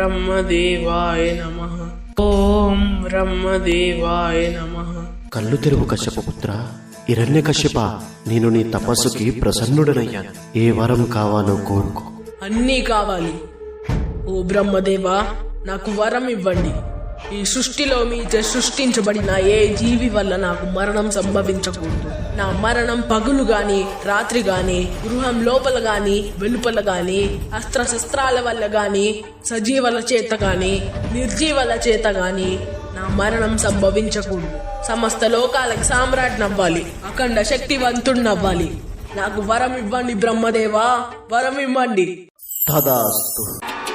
బ్రహ్మదేవాయ నమః. ఓం బ్రహ్మదేవాయ నమః. కళ్ళు తెరువు కశ్యపపుత్ర. హిరణ్యకశ్యప, నేను నీ తపస్సుకి ప్రసన్నుడనయ్యాను. ఏ వరం కావాలో కోరుకో. అన్నీ కావాలి. ఓ బ్రహ్మదేవా, నాకు వరం ఇవ్వండి. ఈ సృష్టిలో మీచే సృష్టించబడిన ఏ జీవి వల్ల నాకు మరణం సంభవించకూడదు. నా మరణం పగులు గాని రాత్రి గాని, గృహం లోపల గాని వెలుపల గాని, అస్త్రశస్త్రాల వల్ల గాని, సజీవుల చేత గాని నిర్జీవుల చేత గాని నా మరణం సంభవించకూడదు. సమస్త లోకాలకి సామ్రాజ్ఞవ్వాలి, అఖండ శక్తివంతుణ్ణవ్వాలి. నాకు వరం ఇవ్వండి బ్రహ్మదేవా, వరం ఇవ్వండి. తదాస్తు.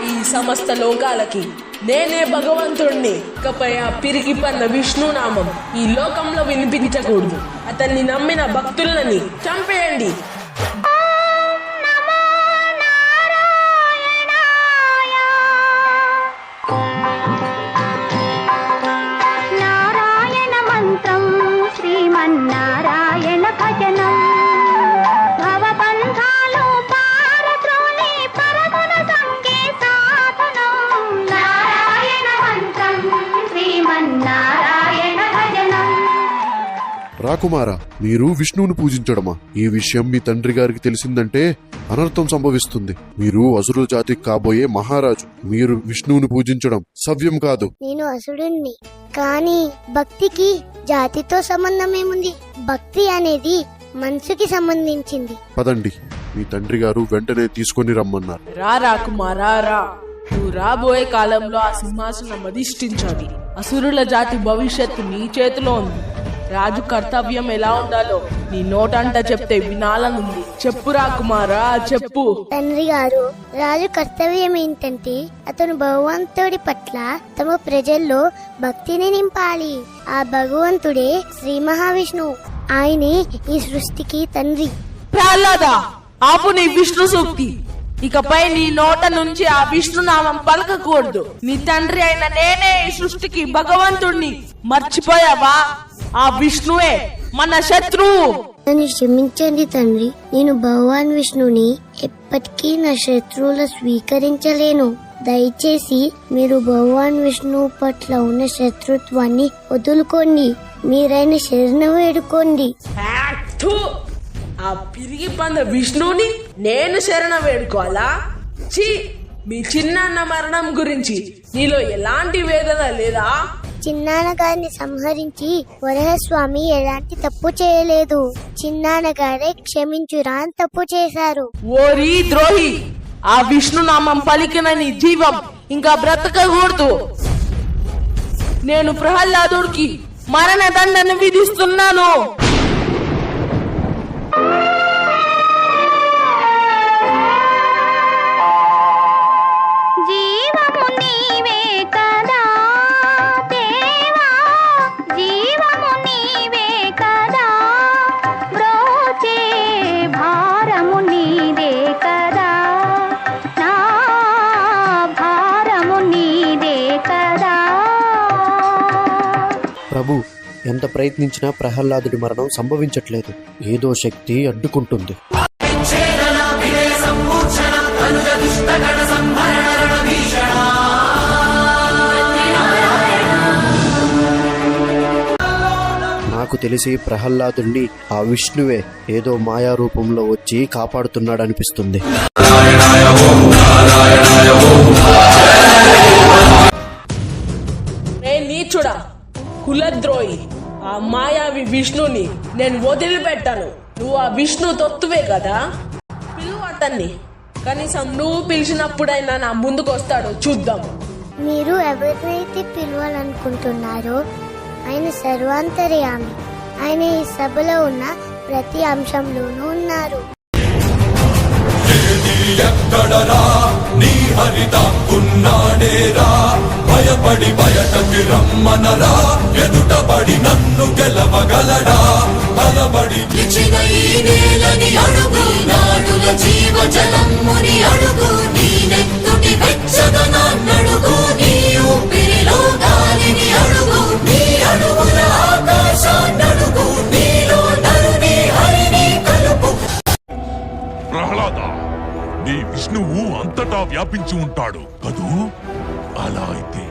ఈ సమస్త లోకాలకి నేనే భగవంతుణ్ణి. ఇకపై ఆ పిరికి పన్న విష్ణునామం ఈ లోకంలో వినిపించకూడదు. అతన్ని నమ్మిన భక్తులని చంపేయండి. నారాయణ మంత్రం శ్రీమన్నారాయణ భజనం భవబంధాలు పారద్రోలి పరగుణ సంగే సాధనం. నారాయణ మంత్రం శ్రీమన్నారాయణ భజనం. రాకుమారా, మీరు విష్ణువుని పూజించడమా? ఈ విషయం మీ తండ్రి గారికి తెలిసిందంటే అనర్థం సంభవిస్తుంది. మీరు అసురు జాతికి కాబోయే మహారాజు. మీరు విష్ణువుని పూజించడం సవ్యం కాదు. నేను అసురుణ్ణి, కానీ భక్తికి జాతితో సంబంధం ఏముంది? భక్తి అనేది మనసుకి సంబంధించింది. పదండి, మీ తండ్రి గారు వెంటనే తీసుకొని రమ్మన్నారు. రా కుమారా రా. నువ్వు రాబోయే కాలంలో ఆ సింహాసనం అధిష్ఠించాలి. అసురుల జాతి భవిష్యత్తు నీ చేతిలో ఉంది. రాజు కర్తవ్యం ఎలా ఉండాలో నీ నోటంట చెప్తే వినాలనుంది. చెప్పు రాకుమారా, చెప్పు. తండ్రి గారు, రాజు కర్తవ్యం ఏంటంటే అతను భగవంతుడి పట్ల తమ ప్రజల్లో భక్తిని నింపాలి. ఆ భగవంతుడే శ్రీ మహావిష్ణువు. ఆయనే ఈ సృష్టికి తండ్రి. ప్రహ్లాద, ఆపు నీ విష్ణు సూక్తి. ఇకపై నీ నోట నుంచి ఆ విష్ణునామం పలకకూడదు. నీ తండ్రి అయిన నేనే ఈ సృష్టికి భగవంతుణ్ణి. మర్చిపోయావా? ఆ విష్ణువే మన శత్రువు. నన్ను క్షమించండి తండ్రి. నేను భగవాన్ విష్ణుని ఎప్పటికీ నా శత్రువుల స్వీకరించలేను. దయచేసి మీరు భగవాన్ విష్ణువు పట్ల ఉన్న శత్రుత్వాన్ని వదులుకోండి. మీరైన శరణు వేడుకోండి. ఆ పిరిగి పంద విష్ణువుని నేను శరణ వేడుకోవాలా? ఛీ! మీ చిన్నాన్న మరణం గురించి నీలో ఎలాంటి వేదన లేదా? చిన్నాన్న గారిని సంహరించి వరహస్వామి ఎలాంటి తప్పు చేయలేదు. చిన్నాన్న గారే క్షమించురా అని తప్పు చేశారు. ఓరి ద్రోహి! ఆ విష్ణునామం పలికిన నీ జీవం ఇంకా బ్రతకకూడదు. నేను ప్రహ్లాదుడికి మరణ దండను విధిస్తున్నాను. జీవము నీవే కదా దేవా, జీవము నీవే కదా, బ్రోచే భారము నీదే కదా, నా భారము నీదే కదా. ప్రభు, ఎంత ప్రయత్నించినా ప్రహ్లాదుడి మరణం సంభవించట్లేదు. ఏదో శక్తి అడ్డుకుంటుంది. నాకు తెలిసి ప్రహ్లాదుడిని ఆ విష్ణువే ఏదో మాయా రూపంలో వచ్చి కాపాడుతున్నాడనిపిస్తుంది. నీచుడా, కులద్రోహి, ఆ మాయావి విష్ణుని నేను వదిలిపెట్టాను. నువ్వు ఆ విష్ణు తొత్తువే కదా. పిలువు అతన్ని. కనీసం నువ్వు పిలిచినప్పుడైనా నా ముందుకు వస్తాడో చూద్దాం. మీరు ఎవరినైతే పిలవాలనుకుంటున్నారో ఆయన సర్వాంతర్యామి. ఆయన ఈ సభలో ఉన్న ప్రతి అంశంలోనూ ఉన్నారు. ఎక్కడరా నీ హరిత ఉన్నాడేరా, భయపడి బయటకి రమ్మనరా, ఎదుటపడి నన్ను గెలవగలడా, బలబడి ఇచ్చిన ఈ నేలని అడుగు, నాటుల జీవజలమ్ముని అడుగు, నీ నెత్తుటి వెచ్చదనాన్నడుగు, నీ ఊపిరిలో గాలిని అడుగు, నీ అడుగుల ఆకాశాన్నడుగు, నీలో నరుని హరిని కలుపు. ప్రహ్లాద, నీ విష్ణువు అంతటా వ్యాపించి ఉంటాడు కదూ? అలా అయితే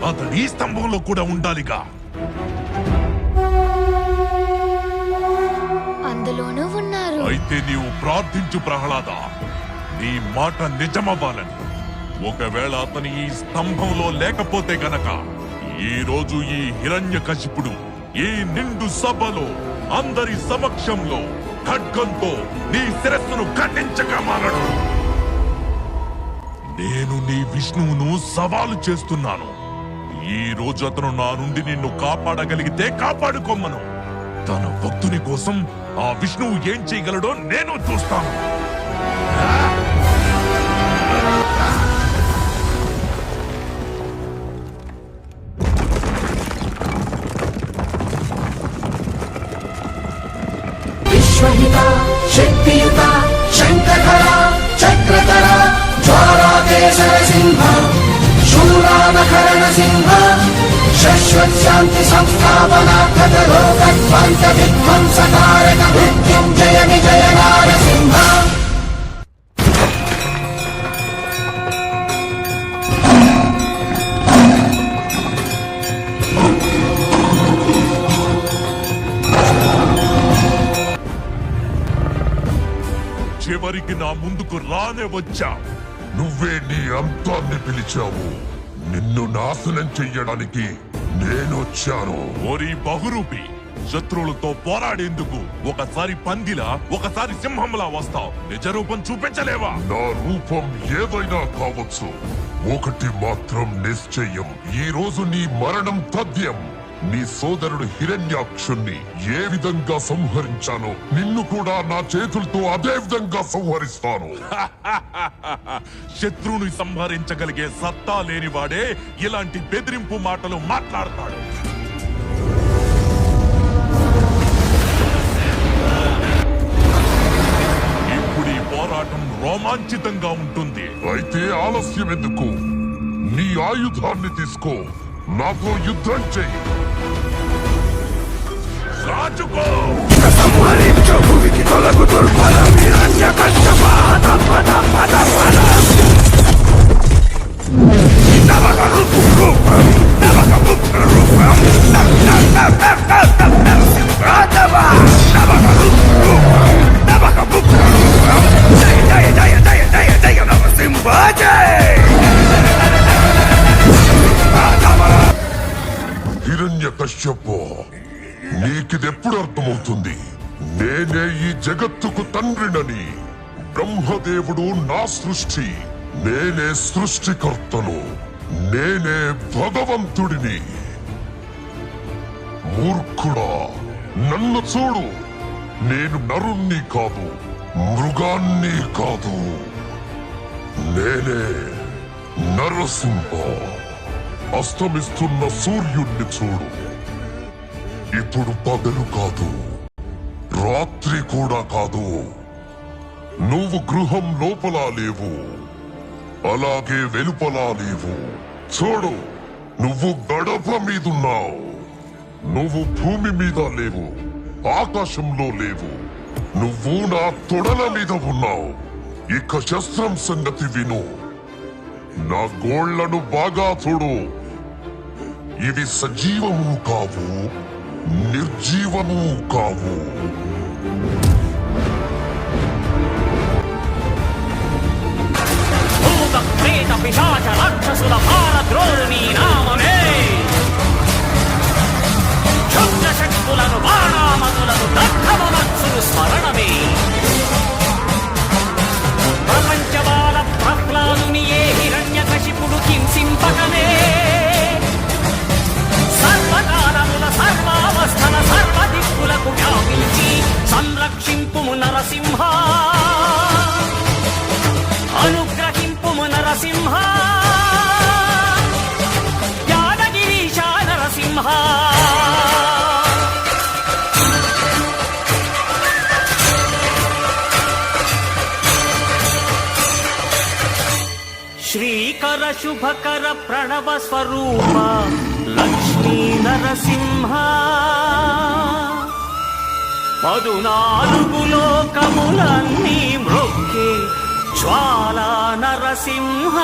అతడు ఈ స్తంభంలో కూడా ఉండాలిగా. అందులోనూ ఉన్నారు. అయితే నీవు ప్రార్థించు ప్రహ్లాద, నీ మాట నిజమవ్వాలని. ఒకవేళ అతను ఈ స్తంభంలో లేకపోతే గనక ఈ రోజు ఈ హిరణ్యకశిపుడు ఈ నిండు సభలో అందరి సమక్షంలో ఖడ్గంతో నీ శిరస్సును ఖండించగా మానడు. నేను నీ విష్ణువును సవాలు చేస్తున్నాను. ఈ రోజు అతను నా నుండి నిన్ను కాపాడగలిగితే కాపాడుకోమ్మను. తన భక్తుని కోసం ఆ విష్ణువు ఏం చేయగలడో నేను చూస్తాను. విశ్వహిత శక్తియుత శంఖధర చక్రధర జ్వాలాకేశర సింహ శూలానకరణ సింహ శాశ్వత శాంతి సంస్థాపనార్థ లోకధ్వంస విధ్వంసకారక మృత్యుంజయ విజయ నారసింహ. చివరికి నా ముందుకు రానే వచ్చా. నువ్వే నీ అంతాన్ని పిలిచావు. నిన్ను నాశనం చెయ్యడానికి నేనొచ్చాను. ఓరి బహురూపి, శత్రువులతో పోరాడేందుకు ఒకసారి పందిలా ఒకసారి సింహంలా వస్తావు. నిజ రూపం చూపించలేవా? నా రూపం ఏదైనా కావచ్చు, ఒకటి మాత్రం నిశ్చయం. ఈ రోజు నీ మరణం తథ్యం. నీ సోదరుడు హిరణ్యాక్షుణ్ణి ఏ విధంగా సంహరించానో నిన్ను కూడా నా చేతులతో అదే విధంగా సంహరిస్తాను. శత్రువుని సంహరించగలిగే సత్తా లేనివాడే ఇలాంటి బెదిరింపు మాటలు మాట్లాడతాడు. ఇప్పుడు ఈ పోరాటం రోమాంచితంగా ఉంటుంది. అయితే ఆలస్యం ఎందుకు? నీ ఆయుధాన్ని తీసుకో, నాతో యుద్ధం చెయ్యి. రాజుకో! సంహరించు భూమికి తొలగు దుర్బల హిరణ్యకశ్యప పద పద పద. నవక రూపం నవక పుత్ర రూపం రాజవ నవక రూపం నవక పుత్ర రూపం జయ జయ జయ జయ జయ జయ నరసింహ జయ. హిరణ్యకశ్యప, నీకిదెప్పుడు అర్థమవుతుంది? నేనే ఈ జగత్తుకు తండ్రినని. బ్రహ్మదేవుడు నా సృష్టి, నేనే సృష్టికర్తను, నేనే భగవంతుడిని. మూర్ఖుడా, నన్ను చూడు. నేను నరుణ్ణి కాదు, మృగాన్ని కాదు. నేనే నరసింహ. అస్తమిస్తున్న సూర్యుణ్ణి చూడు. ఇప్పుడు పగలు కాదు, రాత్రి కూడా కాదు. నువ్వు గృహం లోపల లేవు, అలాగే వెలుపలా లేవు. చూడు, నువ్వు గడప మీదున్నావు. నువ్వు భూమి మీద లేవు, ఆకాశంలో లేవు. నువ్వు నా తొడల మీద ఉన్నావు. ఇక శస్త్రం సంగతి విను. నా గోళ్లను బాగా చూడు. ఇవి సజీవము కావు, నిర్జీవము కావు. భూత ప్రేత పిశాచ రాక్షసుల భారద్రోణి నామమే. క్షుద్ర శక్తులను బాణామతులను దగ్ధమనస్సులు స్మరణమే. ప్రపంచబాల ప్రహ్లాదుని ఏ హిరణ్యకశిపుడు హింసింపకనే. సర్వకాలముల సర్వావస్థల సర్వదిక్కులకు వ్యాపించి సంరక్షింపుము నరసింహ. అనుగ్రహింపుము నరసింహ. యాదగిరీశ నరసింహ. శ్రీకర శుభకర ప్రణవ స్వరూప లక్ష్మీ నరసింహ. 14 లోకములన్నీ మ్రొక్కే జ్వాలా నరసింహ.